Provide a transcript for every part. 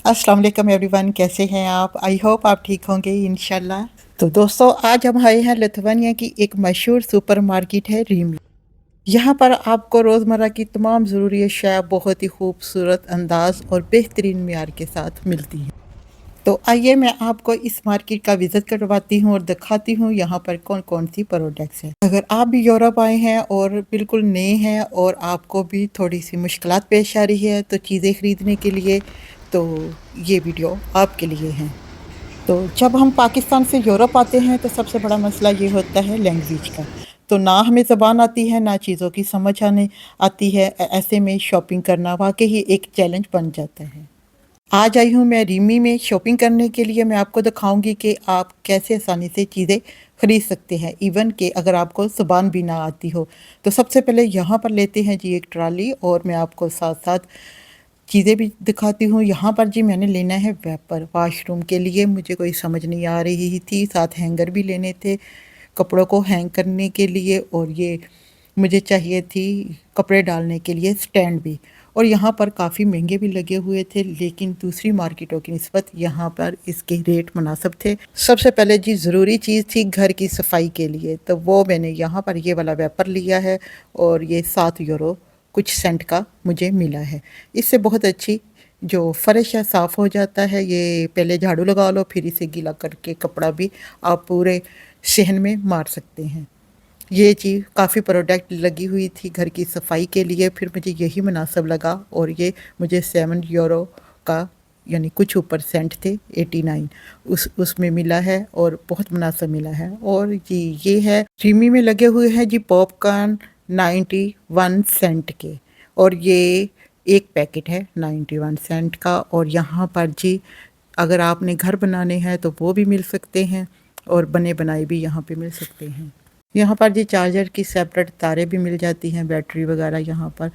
अस्सलाम वालेकुम एवरीवन, कैसे हैं आप? आई होप आप ठीक होंगे इंशाल्लाह। तो दोस्तों, आज हम आए हैं लिथुआनिया की एक मशहूर सुपरमार्केट है रीमी। यहाँ पर आपको रोज़मर्रा की तमाम ज़रूरी अशिया बहुत ही खूबसूरत अंदाज और बेहतरीन मियार के साथ मिलती हैं। तो आइए मैं आपको इस मार्केट का विज़िट करवाती हूँ और दिखाती हूँ यहाँ पर कौन-कौन सी प्रोडक्ट्स हैं। अगर आप भी यूरोप आए हैं और बिल्कुल नए हैं और आपको भी थोड़ी-सी मुश्किलात पेश आ रही है तो चीज़ें खरीदने के लिए, तो ये वीडियो आपके लिए है। तो जब हम पाकिस्तान से यूरोप आते हैं तो सबसे बड़ा मसला ये होता है लैंग्वेज का। तो ना हमें ज़बान आती है, ना चीज़ों की समझ आने आती है। ऐसे में शॉपिंग करना वाक़ई ही एक चैलेंज बन जाता है। आज आई हूँ मैं रीमी में शॉपिंग करने के लिए। मैं आपको दिखाऊंगी कि आप कैसे आसानी से चीज़ें खरीद सकते हैं, इवन कि अगर आपको ज़ुबान भी ना आती हो। तो सबसे पहले यहाँ पर लेते हैं जी एक ट्रॉली, और मैं आपको साथ साथ चीज़ें भी दिखाती हूँ। यहाँ पर जी मैंने लेना है वेपर वाशरूम के लिए, मुझे कोई समझ नहीं आ रही थी। साथ हैंगर भी लेने थे कपड़ों को हैंग करने के लिए, और ये मुझे चाहिए थी कपड़े डालने के लिए स्टैंड भी। और यहाँ पर काफ़ी महंगे भी लगे हुए थे, लेकिन दूसरी मार्केटों की निस्बत यहाँ पर इसके रेट मुनासिब थे। सबसे पहले जी ज़रूरी चीज़ थी घर की सफाई के लिए, तो वो मैंने यहाँ पर ये वाला वेपर लिया है, और ये 7 यूरो कुछ सेंट का मुझे मिला है। इससे बहुत अच्छी जो फ़र्श है साफ़ हो जाता है। ये पहले झाड़ू लगा लो, फिर इसे गीला करके कपड़ा भी आप पूरे सहन में मार सकते हैं। ये चीज़ काफ़ी प्रोडक्ट लगी हुई थी घर की सफाई के लिए, फिर मुझे यही मुनासिब लगा, और ये मुझे 7 यूरो का यानी कुछ ऊपर सेंट थे 89 उसमें मिला है, और बहुत मुनासिब मिला है। और जी ये है रीमी में लगे हुए हैं जी पॉपकॉर्न 91 सेंट के, और ये एक पैकेट है 91 सेंट का। और यहाँ पर जी अगर आपने घर बनाने हैं तो वो भी मिल सकते हैं, और बने बनाए भी यहाँ पे मिल सकते हैं। यहाँ पर जी चार्जर की सेपरेट तारें भी मिल जाती हैं, बैटरी वगैरह। यहाँ पर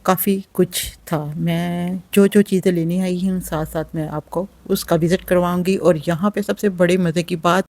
काफ़ी कुछ था। मैं जो जो चीज़ें लेने आई हूँ साथ साथ मैं आपको उसका विज़िट करवाऊँगी। और यहाँ पे सबसे बड़े मज़े की बात,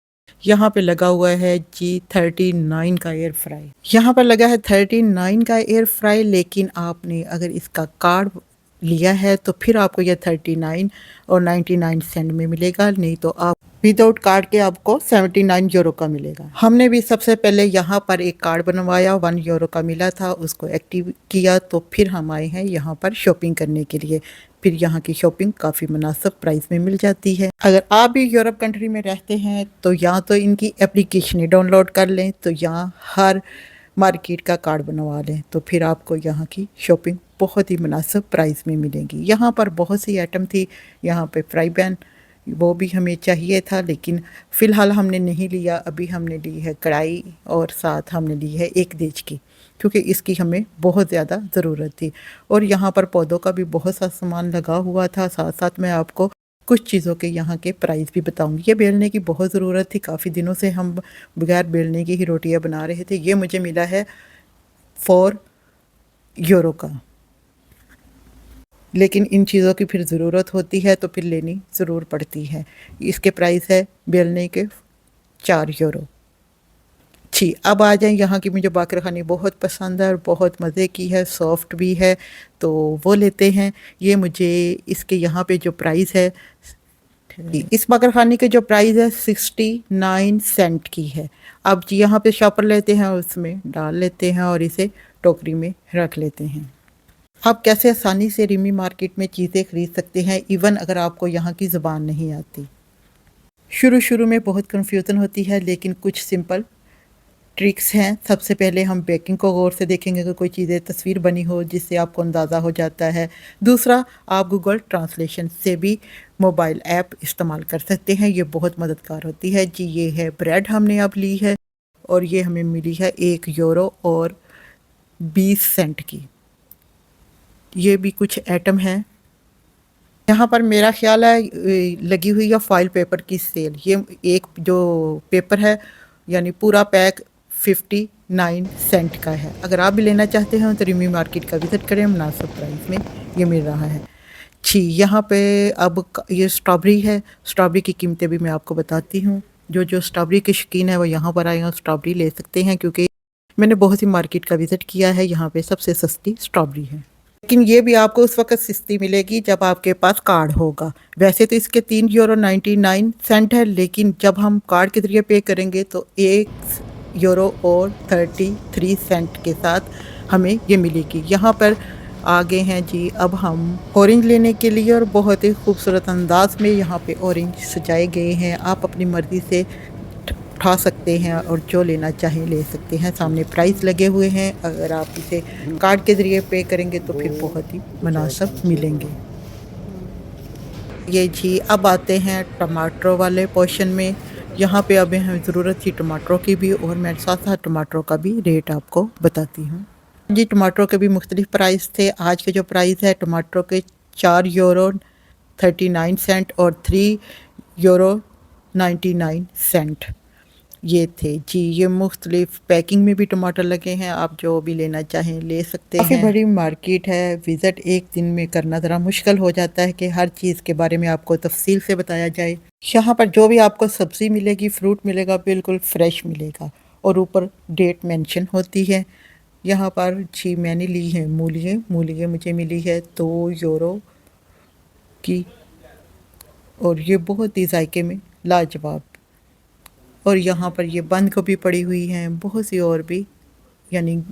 यहाँ पे लगा हुआ है जी 39 का एयर फ्राई। यहाँ पर लगा है 39 का एयर फ्राई, लेकिन आपने अगर इसका कार्ड लिया है तो फिर आपको यह 39 और 99 सेंट में मिलेगा, नहीं तो आप विदाउट कार्ड के आपको 79 यूरो का मिलेगा। हमने भी सबसे पहले यहाँ पर एक कार्ड बनवाया, 1 यूरो का मिला था, उसको एक्टिव किया, तो फिर हम आए हैं यहाँ पर शॉपिंग करने के लिए। फिर यहाँ की शॉपिंग काफ़ी मुनासिब प्राइस में मिल जाती है। अगर आप भी यूरोप कंट्री में रहते हैं तो या तो इनकी एप्लीकेशन डाउनलोड कर लें, तो यहाँ हर मार्केट का कार्ड बनवा लें, तो फिर आपको यहाँ की शॉपिंग बहुत ही मुनासिब प्राइस में मिलेगी। यहाँ पर बहुत सी आइटम थी। यहाँ पे फ्राई पैन वो भी हमें चाहिए था, लेकिन फ़िलहाल हमने नहीं लिया। अभी हमने ली है कढ़ाई, और साथ हमने ली है एक देज की, क्योंकि इसकी हमें बहुत ज़्यादा ज़रूरत थी। और यहाँ पर पौधों का भी बहुत सा सामान लगा हुआ था। साथ साथ मैं आपको कुछ चीज़ों के यहाँ के प्राइस भी बताऊंगी। ये बेलने की बहुत ज़रूरत थी, काफ़ी दिनों से हम बगैर बेलने की ही रोटियाँ बना रहे थे। ये मुझे मिला है 4 यूरो का, लेकिन इन चीज़ों की फिर ज़रूरत होती है तो फिर लेनी ज़रूर पड़ती है। इसके प्राइस है बेलने के 4 यूरो। जी, अब आ जाएँ यहाँ की। मुझे बाकर ख़ानी बहुत पसंद है और बहुत मज़े की है, सॉफ्ट भी है, तो वो लेते हैं। ये मुझे इसके यहाँ पे जो प्राइस है, इस बाकर ख़ानी के जो प्राइस है 69 सेंट की है। अब जी यहाँ पे शॉपर लेते हैं, उसमें डाल लेते हैं और इसे टोकरी में रख लेते हैं। आप कैसे आसानी से रीमी मार्केट में चीज़ें खरीद सकते हैं, इवन अगर आपको यहाँ की ज़ुबान नहीं आती। शुरू शुरू में बहुत कन्फ्यूज़न होती है, लेकिन कुछ सिंपल ट्रिक्स हैं। सबसे पहले हम पैकिंग को गौर से देखेंगे कि कोई चीज़ें तस्वीर बनी हो जिससे आपको अंदाज़ा हो जाता है। दूसरा, आप गूगल ट्रांसलेशन से भी मोबाइल ऐप इस्तेमाल कर सकते हैं, ये बहुत मददगार होती है। जी ये है ब्रेड हमने अब ली है, और ये हमें मिली है 1 यूरो और 20 सेंट की। ये भी कुछ आइटम हैं। यहाँ पर मेरा ख्याल है लगी हुई है फॉइल पेपर की सेल। ये एक जो पेपर है यानी पूरा पैक 59 सेंट का है। अगर आप भी लेना चाहते हैं तो रीमी मार्केट का विज़िट करें, मुनासिब प्राइस में ये मिल रहा है। जी यहाँ पे अब ये स्ट्रॉबेरी है। स्ट्रॉबेरी की कीमतें भी मैं आपको बताती हूँ। जो जो स्ट्रॉबेरी के शौकीन है वो यहाँ पर आए और स्ट्रॉबेरी ले सकते हैं, क्योंकि मैंने बहुत ही मार्केट का विज़िट किया है। यहाँ पे सबसे सस्ती स्ट्रॉबेरी है। लेकिन ये भी आपको उस वक़्त सस्ती मिलेगी जब आपके पास कार्ड होगा। वैसे तो इसके 3 यूरो 99 सेंट है, लेकिन जब हम कार्ड के ज़रिए पे करेंगे तो 1 यूरो और 33 सेंट के साथ हमें ये मिलेगी। यहाँ पर आ गए हैं जी अब हम ऑरेंज लेने के लिए, और बहुत ही खूबसूरत अंदाज में यहाँ पे ऑरेंज सजाए गए हैं। आप अपनी मर्ज़ी से उठा सकते हैं और जो लेना चाहें ले सकते हैं। सामने प्राइस लगे हुए हैं, अगर आप इसे कार्ड के ज़रिए पे करेंगे तो फिर बहुत ही मुनासिब मिलेंगे। ये जी अब आते हैं टमाटरों वाले पोर्शन में। यहाँ पे अभी हमें ज़रूरत थी टमाटरों की भी, और मैं साथ साथ टमाटरों का भी रेट आपको बताती हूँ। जी टमाटरों के भी मुख्तलिफ प्राइस थे। आज के जो प्राइस है टमाटरों के 4 यूरो 39 सेंट और 3 यूरो 99 सेंट ये थे जी। ये मुख्तलिफ पैकिंग में भी टमाटर लगे हैं, आप जो भी लेना चाहें ले सकते हैं। काफ़ी बड़ी मार्केट है, विज़िट एक दिन में करना ज़रा मुश्किल हो जाता है कि हर चीज़ के बारे में आपको तफसील से बताया जाए। यहाँ पर जो भी आपको सब्ज़ी मिलेगी, फ्रूट मिलेगा, बिल्कुल फ्रेश मिलेगा, और ऊपर डेट मेंशन होती है। यहाँ पर जी मैंने ली है मूलियाँ। मूलियाँ मुझे मिली है 2 यूरो की, और ये बहुत ही जायके में लाजवाब। और यहाँ पर ये बंद गोभी पड़ी हुई हैं, बहुत सी और भी, यानी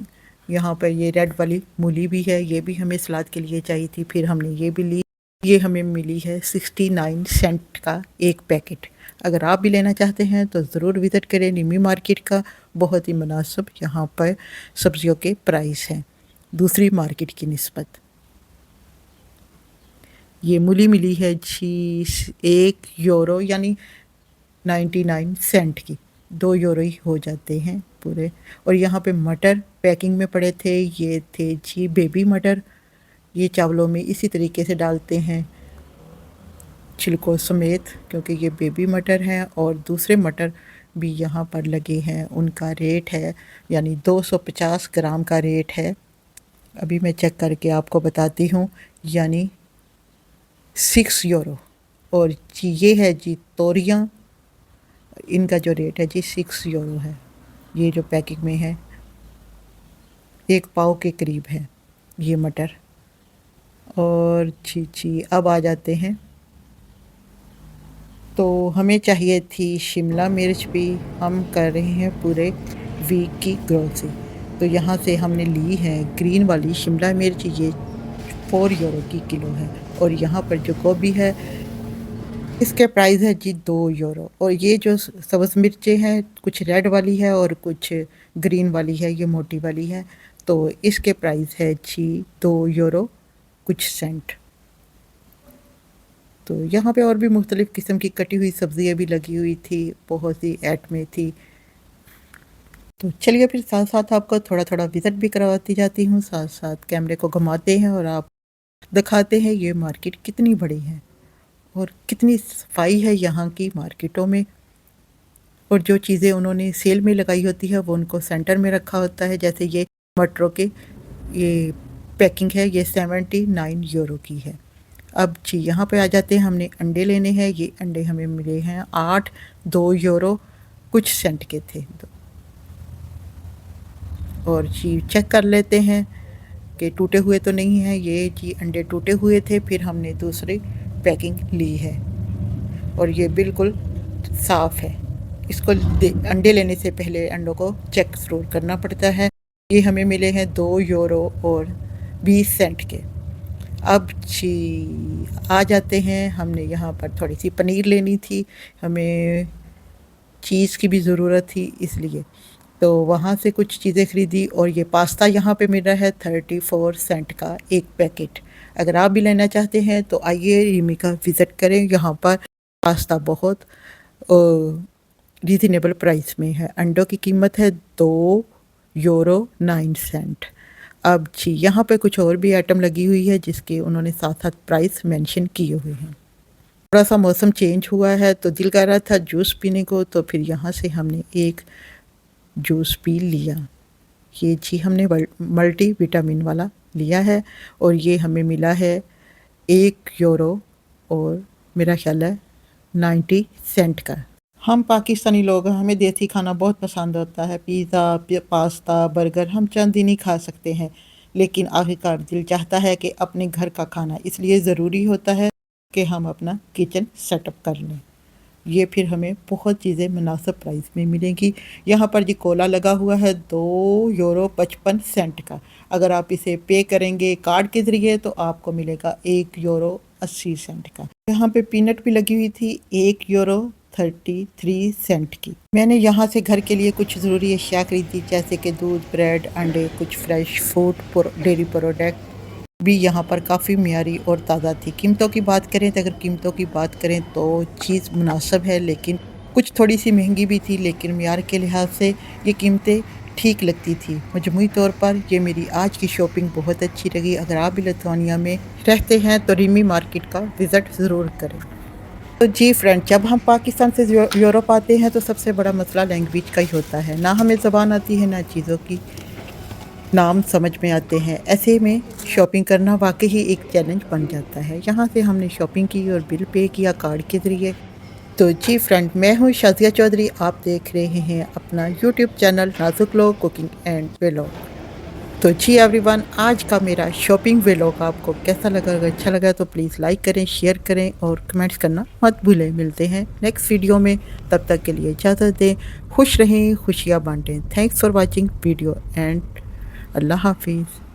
यहाँ पर ये रेड वाली मूली भी है, ये भी हमें सलाद के लिए चाहिए थी, फिर हमने ये भी ली। ये हमें मिली है 69 सेंट का एक पैकेट। अगर आप भी लेना चाहते हैं तो ज़रूर विज़िट करें निमी मार्केट का, बहुत ही मुनासिब यहाँ पर सब्जियों के प्राइस हैं दूसरी मार्केट की निस्बत। ये मूली मिली है जी 1 यूरो यानी 99 सेंट की, 2 यूरो ही हो जाते हैं पूरे। और यहाँ पे मटर पैकिंग में पड़े थे, ये थे जी बेबी मटर। ये चावलों में इसी तरीके से डालते हैं छिलकों समेत, क्योंकि ये बेबी मटर हैं। और दूसरे मटर भी यहाँ पर लगे हैं, उनका रेट है यानी 250 ग्राम का रेट है। अभी मैं चेक करके आपको बताती हूँ, यानी 6 यूरो। और जी ये है जी तोरियाँ, इनका जो रेट है जी 6 यूरो है। ये जो पैकिंग में है 1 पाव के करीब है ये मटर। और जी अब आ जाते हैं, तो हमें चाहिए थी शिमला मिर्च भी। हम कर रहे हैं पूरे वीक की ग्रोसरी, तो यहाँ से हमने ली है ग्रीन वाली शिमला मिर्च, ये 4 यूरो की किलो है। और यहाँ पर जो गोभी है इसके प्राइस है जी 2 यूरो। और ये जो सब्ज़ मिर्चें हैं, कुछ रेड वाली है और कुछ ग्रीन वाली है, ये मोटी वाली है, तो इसके प्राइस है जी 2 यूरो कुछ सेंट। तो यहाँ पे और भी मुख्तलिफ़ किस्म की कटी हुई सब्ज़ियाँ भी लगी हुई थी, बहुत सी ऐट में थी। तो चलिए फिर साथ साथ आपको थोड़ा थोड़ा विज़िट भी करवाती जाती हूँ, साथ साथ कैमरे को घुमाते हैं और आप दिखाते हैं ये मार्केट कितनी बड़ी है और कितनी सफाई है यहाँ की मार्केटों में। और जो चीज़ें उन्होंने सेल में लगाई होती है वो उनको सेंटर में रखा होता है। जैसे ये मटरों के ये पैकिंग है, ये 79 यूरो की है। अब जी यहाँ पे आ जाते हैं, हमने अंडे लेने हैं। ये अंडे हमें मिले हैं 8, 2 यूरो कुछ सेंट के थे। और जी चेक कर लेते हैं कि टूटे हुए तो नहीं हैं। ये जी अंडे टूटे हुए थे, फिर हमने दूसरी पैकिंग ली है और ये बिल्कुल साफ़ है। इसको अंडे लेने से पहले अंडों को चेक ज़रूर करना पड़ता है। ये हमें मिले हैं 2 यूरो और 20 सेंट के। अब जी आ जाते हैं, हमने यहाँ पर थोड़ी सी पनीर लेनी थी, हमें चीज़ की भी ज़रूरत थी, इसलिए तो वहाँ से कुछ चीज़ें ख़रीदी। और ये पास्ता यहाँ पे मिल रहा है 34 सेंट का एक पैकेट। अगर आप भी लेना चाहते हैं तो आइए रिमी का विज़िट करें, यहाँ पर पास्ता बहुत रीज़नेबल प्राइस में है। अंडों की कीमत है 2 यूरो 9 सेंट। अब जी यहाँ पे कुछ और भी आइटम लगी हुई है जिसके उन्होंने साथ साथ प्राइस मेंशन किए हुए हैं। थोड़ा सा मौसम चेंज हुआ है तो दिल कर रहा था जूस पीने को, तो फिर यहाँ से हमने एक जूस पी लिया। ये जी हमने मल्टी विटामिन वाला लिया है और ये हमें मिला है 1 यूरो और मेरा ख्याल है 90 सेंट का। हम पाकिस्तानी लोग हैं, हमें देसी खाना बहुत पसंद होता है। पिज़्ज़ा, पास्ता, बर्गर हम चंद दिन ही खा सकते हैं, लेकिन आखिरकार दिल चाहता है कि अपने घर का खाना, इसलिए ज़रूरी होता है कि हम अपना किचन सेटअप कर लें। ये फिर हमें बहुत चीज़ें मुनासिब प्राइस में मिलेंगी। यहाँ पर जी कोला लगा हुआ है 2 यूरो 55 सेंट का। अगर आप इसे पे करेंगे कार्ड के ज़रिए तो आपको मिलेगा 1 यूरो 80 सेंट का। यहाँ पे पीनट भी लगी हुई थी 1 यूरो 33 सेंट की। मैंने यहाँ से घर के लिए कुछ ज़रूरी अशिया खरीदी, जैसे कि दूध, ब्रेड, अंडे, कुछ फ्रेश फूड, डेयरी प्रोडक्ट भी यहाँ पर काफ़ी मियारी और ताज़ा थी। कीमतों की बात करें तो, अगर कीमतों की बात करें तो चीज़ मुनासिब है, लेकिन कुछ थोड़ी सी महंगी भी थी, लेकिन मियार के लिहाज से ये कीमतें ठीक लगती थी। मजमूई तौर पर ये मेरी आज की शॉपिंग बहुत अच्छी लगी। अगर आप भी लिथुआनिया में रहते हैं तो रीमी मार्केट का विज़िट ज़रूर करें। तो जी फ्रेंड, जब हम पाकिस्तान से यूरोप आते हैं तो सबसे बड़ा मसला लैंग्वेज का ही होता है। ना हमें ज़बान आती है, ना चीज़ों की नाम समझ में आते हैं। ऐसे में शॉपिंग करना वाकई ही एक चैलेंज बन जाता है। यहाँ से हमने शॉपिंग की और बिल पे किया कार्ड के ज़रिए। तो जी फ्रेंड, मैं हूँ शाज़िया चौधरी, आप देख रहे हैं अपना यूट्यूब चैनल नाजुक लोग कुकिंग एंड व्लॉग। तो जी एवरीवन, आज का मेरा शॉपिंग व्लॉग आपको कैसा लगा? अगर अच्छा लगा तो प्लीज़ लाइक करें, शेयर करें और कमेंट्स करना मत भूलें। मिलते हैं नेक्स्ट वीडियो में, तब तक के लिए इजाज़त दें। खुश रहें, खुशियाँ बांटें। Thanks for watching video and अल्लाह हाफिज़।